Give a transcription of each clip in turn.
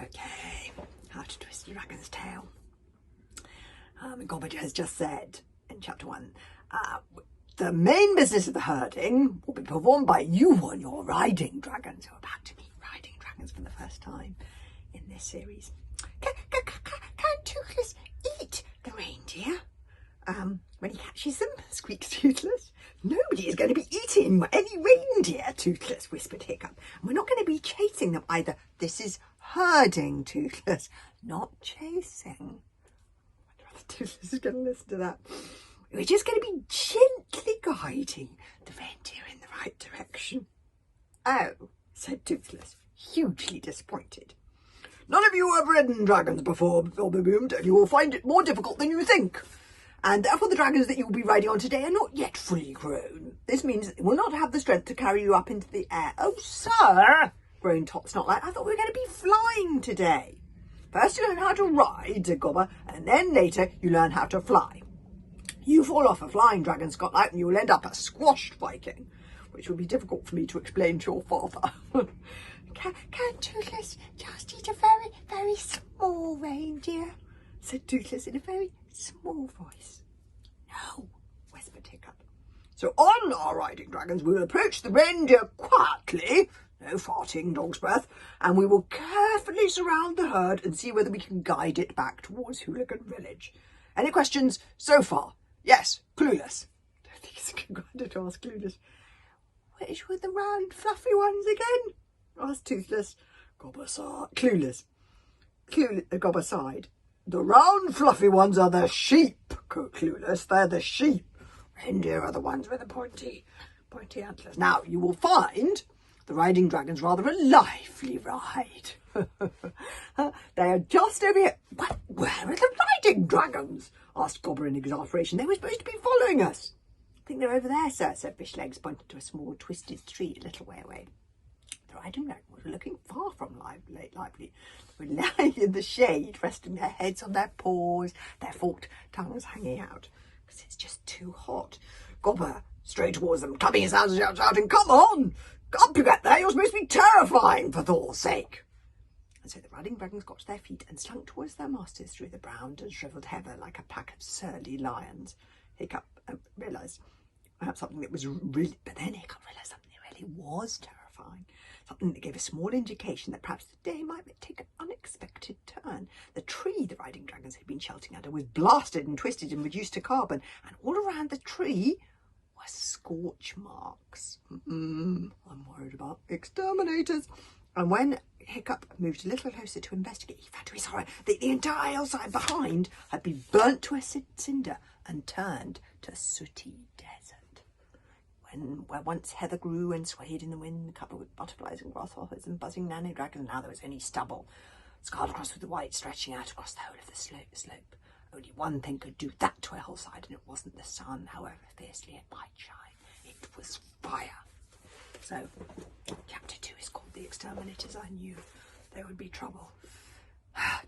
Okay, how to twist a dragon's tail. Gobber has just said in chapter 1, the main business of the herding will be performed by you on your riding dragons, who are about to meet riding dragons for the first time in this series. Can Toothless eat the reindeer? When he catches them, squeaks Toothless. Nobody is going to be eating any reindeer, Toothless, whispered Hiccup. And we're not going to be chasing them either. This is herding, Toothless, not chasing. I wonder whether Toothless is going to listen to that. We're just going to be gently guiding the reindeer in the right direction. Oh, said Toothless, hugely disappointed. None of you have ridden dragons before, the boomed, and you will find it more difficult than you think. And therefore the dragons that you will be riding on today are not yet fully grown. This means they will not have the strength to carry you up into the air. Oh, sir, groaned Tot Snotlight, I thought we were going to be flying today. First you learn how to ride, said Gobber, and then later you learn how to fly. You fall off a flying dragon, Snotlight, and you will end up a squashed Viking, which will be difficult for me to explain to your father. Can Toothless just eat a very, very small reindeer? Said Toothless in a very small voice. No, whispered Hiccup. So on our riding dragons we will approach the reindeer quietly, no farting, dog's breath, and we will carefully surround the herd and see whether we can guide it back towards Hooligan Village. Any questions so far? Yes, Clueless. I don't think it's a good idea to ask Clueless. Which were the round fluffy ones again? Asked Toothless. Gobber sighed. Clueless. Gobber sighed. The round fluffy ones are the sheep, Clueless. They're the sheep. Reindeer are the ones with the pointy antlers. Now, you will find the riding dragons rather a lively ride. They are just over here. But where are the riding dragons? Asked Gobber in exasperation. They were supposed to be following us. I think they're over there, sir, said Fishlegs, pointing to a small twisted tree a little way away. The riding dragons were looking far from lively. They were lying in the shade, resting their heads on their paws, their forked tongues hanging out, because it's just too hot. Gobber straight towards them, clapping his hands and shouting, "Come on! Up you get there! You're supposed to be terrifying, for Thor's sake!" And so the riding dragons got to their feet and slunk towards their masters through the brown and shrivelled heather like a pack of surly lions. Hiccup realised something that was really... But then Hiccup realised something that really was terrifying. Something that gave a small indication that perhaps the day might take an unexpected turn. The tree the riding dragons had been sheltering under was blasted and twisted and reduced to carbon, and all around the tree were scorch marks. I'm worried about exterminators. And when Hiccup moved a little closer to investigate, he found to his horror that the entire hillside behind had been burnt to a cinder and turned to sooty desert. Where once heather grew and swayed in the wind, covered with butterflies and grasshoppers and buzzing nanny dragons, now there was only stubble, scarred across with the white, stretching out across the whole of the slope. Only one thing could do that to a hillside, and it wasn't the sun, however fiercely it might shine. It was fire. So, chapter 2 is called The Exterminators. I knew there would be trouble.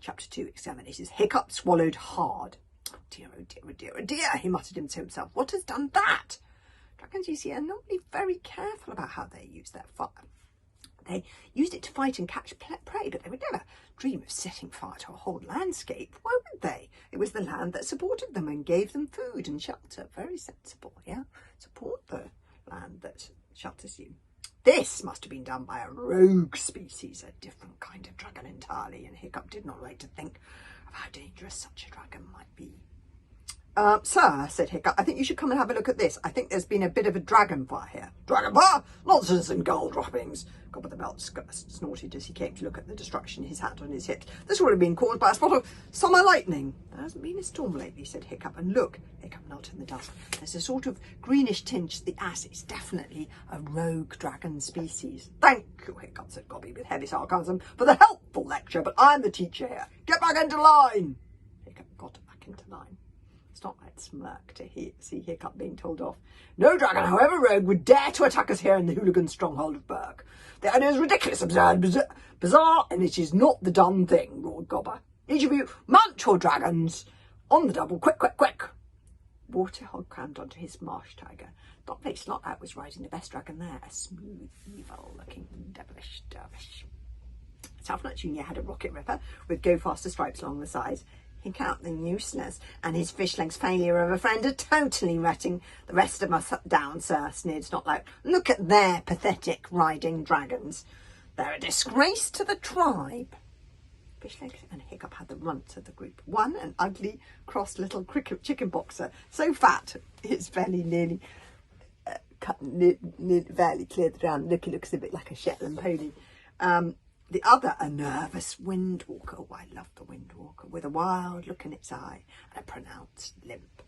Chapter 2, Exterminators. Hiccup swallowed hard. Oh dear, oh dear, oh dear, oh dear, he muttered to himself. What has done that? Dragons, you see, are normally very careful about how they use their fire. They used it to fight and catch prey, but they would never dream of setting fire to a whole landscape. Why would they? It was the land that supported them and gave them food and shelter. Very sensible, yeah? Support the land that shelters you. This must have been done by a rogue species, a different kind of dragon entirely, and Hiccup did not like to think of how dangerous such a dragon might be. Sir, said Hiccup, I think you should come and have a look at this. I think there's been a bit of a dragon fire here. Dragon fire? Nonsense and gold droppings. Gobber the Belt snorted as he came to look at the destruction, his hat on his hips. This would have been caused by a spot of summer lightning. There hasn't been a storm lately, said Hiccup. And look, Hiccup nodded in the dust. There's a sort of greenish tinge to the ass. It's definitely a rogue dragon species. Thank you, Hiccup, said Gobby with heavy sarcasm, for the helpful lecture, but I'm the teacher here. Get back into line. Hiccup got back into line. Snotlight smirked to see Hiccup being told off. No dragon, however rogue, would dare to attack us here in the hooligan stronghold of Berk. The idea is ridiculous, absurd, bizarre, and it is not the done thing, roared Gobber. Each of you, mount your dragons. On the double, quick, quick, quick. Waterhog crammed onto his marsh tiger. Dotface Snotlight was riding the best dragon there, a smooth, evil-looking devilish dervish. Toughnut Jr. had a rocket ripper with go faster stripes along the sides. Hiccup the useless, and his fish legs failure of a friend are totally letting the rest of us down, sir, sneered Snotlout. Look at their pathetic riding dragons. They're a disgrace to the tribe. Fishlegs and Hiccup had the runt of the group. One, an ugly, cross little chicken boxer, so fat his belly nearly barely cleared the ground. He looks a bit like a Shetland pony. The other, a nervous windwalker. Oh, I love the windwalker, with a wild look in its eye and a pronounced limp.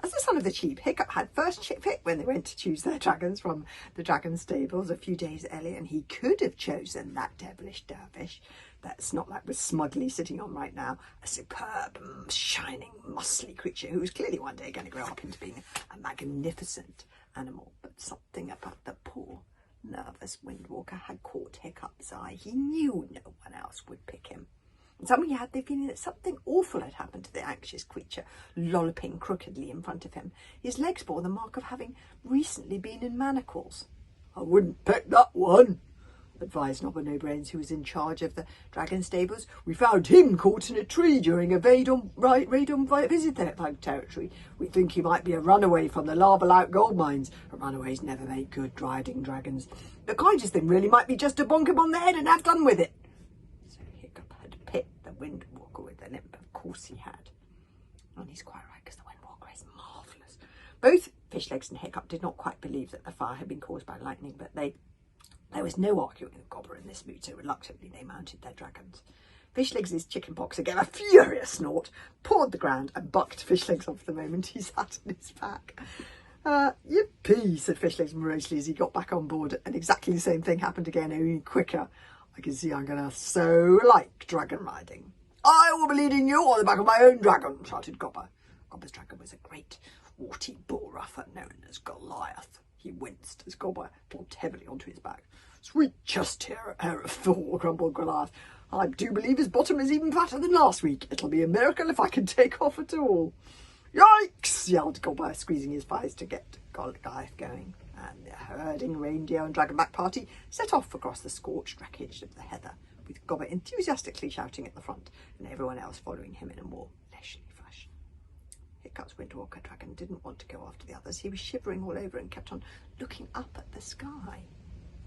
As the son of the chief, Hiccup had first pick when they went to choose their dragons from the dragon stables a few days earlier, and he could have chosen that devilish dervish that Snotlout was smugly sitting on right now, a superb, shining, muscly creature who was clearly one day going to grow up into being a magnificent animal. But something about the poor nervous windwalker had caught Hiccup's eye. He knew no one else would pick him. And suddenly he had the feeling that something awful had happened to the anxious creature, lolloping crookedly in front of him. His legs bore the mark of having recently been in manacles. I wouldn't pick that one, advised Nobber-No-Brains, who was in charge of the dragon stables. We found him caught in a tree during a raid on visit that territory. We think he might be a runaway from the lava-lout gold mines. But runaways never make good riding dragons. The kindest thing really might be just to bonk him on the head and have done with it. So Hiccup had picked the windwalker with the limp. Of course he had. And he's quite right, because the windwalker is marvellous. Both Fishlegs and Hiccup did not quite believe that the fire had been caused by lightning, but there was no arguing with Gobber in this mood, so reluctantly they mounted their dragons. Fishlegs' chicken boxer gave a furious snort, pawed the ground, and bucked Fishlegs off the moment he sat on his back. Yippee, said Fishlegs morosely as he got back on board, and exactly the same thing happened again, only quicker. I can see I'm going to so like dragon riding. I will be leading you on the back of my own dragon, shouted Gobber. Gobber's dragon was a great, warty bull ruffer known as Goliath. He winced as Gobber dropped heavily onto his back. Sweet chest hair of Thor, grumbled Goliath. I do believe his bottom is even fatter than last week. It'll be a miracle if I can take off at all. Yikes, yelled Gobber, squeezing his thighs to get Goliath going. And the herding reindeer and dragonback party set off across the scorched wreckage of the heather, with Gobber enthusiastically shouting at the front and everyone else following him in a more leisurely fashion. Hiccup's windwalker dragon didn't want to go after the others. He was shivering all over and kept on looking up at the sky.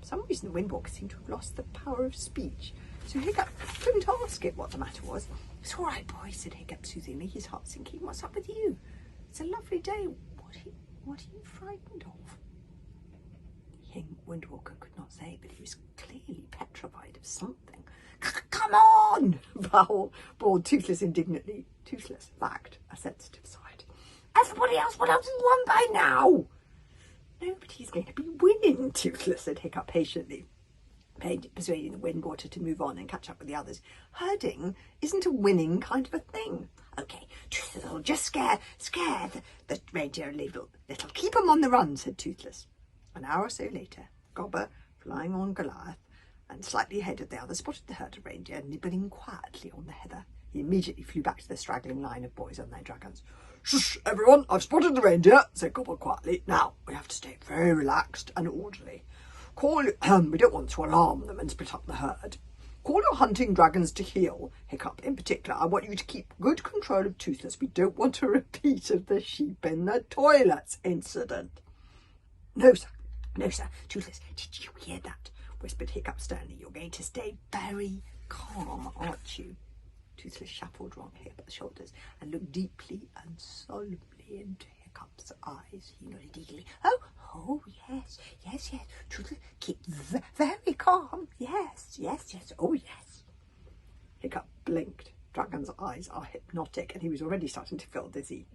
For some reason the windwalker seemed to have lost the power of speech, so Hiccup couldn't ask it what the matter was. It's all right, boy, said Hiccup soothingly, his heart sinking. What's up with you? It's a lovely day. What are you frightened of? The windwalker could not say, but he was clearly petrified of something. Come on, bawled Toothless indignantly. Toothless lacked a sensitive side. Everybody else would have won by now. Nobody's going to be winning, Toothless, said Hiccup patiently, persuading the windwalker to move on and catch up with the others. Herding isn't a winning kind of a thing. Okay, Toothless will just scare the reindeer a little. Keep 'em on the run, said Toothless. An hour or so later, Gobber, flying on Goliath and slightly ahead of the others, spotted the herd of reindeer nibbling quietly on the heather. He immediately flew back to the straggling line of boys on their dragons. Shush, everyone, I've spotted the reindeer, said Gobber quietly. Now, we have to stay very relaxed and orderly. We don't want to alarm them and split up the herd. Call your hunting dragons to heel, Hiccup in particular. I want you to keep good control of Toothless. We don't want a repeat of the sheep in the toilets incident. No, sir, Toothless, did you hear that? Whispered Hiccup sternly. You're going to stay very calm, aren't you? Toothless shuffled round Hiccup at the shoulders and looked deeply and solemnly into Hiccup's eyes. He nodded eagerly. Oh, yes. Toothless, keep very calm. Yes. Oh, yes. Hiccup blinked. Dragon's eyes are hypnotic, and he was already starting to feel dizzy.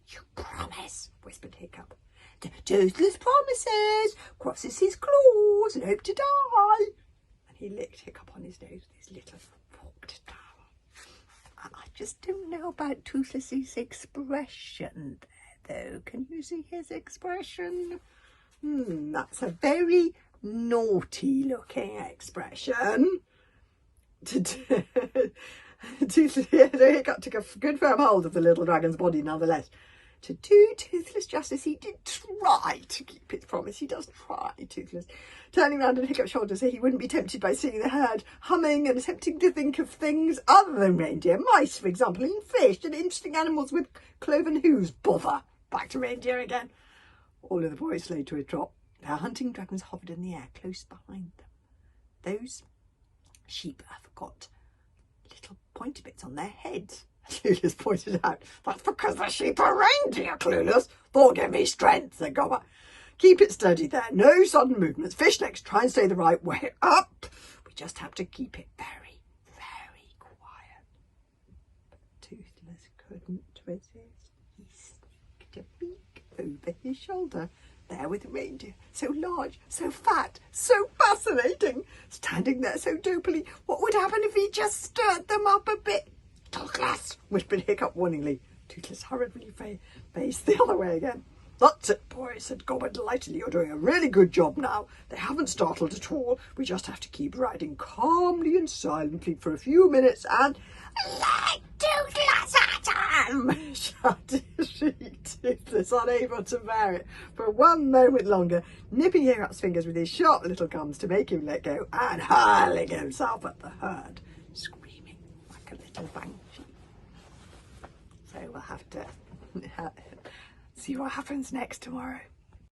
You promise, whispered Hiccup. Toothless promises, crosses his claws, and hope to die. And he licked Hiccup on his nose with his little forked tongue. I just don't know about Toothless's expression there, though. Can you see his expression? That's a very naughty-looking expression. Hiccup took a good firm hold of the little dragon's body nonetheless. to do Toothless justice, he did try to keep his promise. He does try, Toothless. Turning round and Hiccup's shoulder so he wouldn't be tempted by seeing the herd, humming and attempting to think of things other than reindeer. Mice, for example, and fish, and interesting animals with cloven hooves. Bother! Back to reindeer again. All of the boys slowed to a trot. Their hunting dragons hovered in the air close behind them. Those sheep have got little pointy bits on their heads. Clueless pointed out. That's because the sheep are reindeer, Clueless. They'll give me strength, said Gobber. Keep it steady there. No sudden movements. Fish legs, try and stay the right way up. We just have to keep it very, very quiet. But Toothless couldn't resist. He sneaked a peek over his shoulder. There with the reindeer, so large, so fat, so fascinating. Standing there so dopily. What would happen if he just stirred them up a bit? Toothless, whispered Hiccup warningly. Toothless hurriedly faced the other way again. That's it, boy, said Gobber delightedly. You're doing a really good job now. They haven't startled at all. We just have to keep riding calmly and silently for a few minutes and... Let Toothless at him! shouted Toothless, unable to bear it for one moment longer, nipping Hiccup's fingers with his sharp little gums to make him let go and hurling himself at the herd, screaming like a little banshee. So we'll have to see what happens next tomorrow.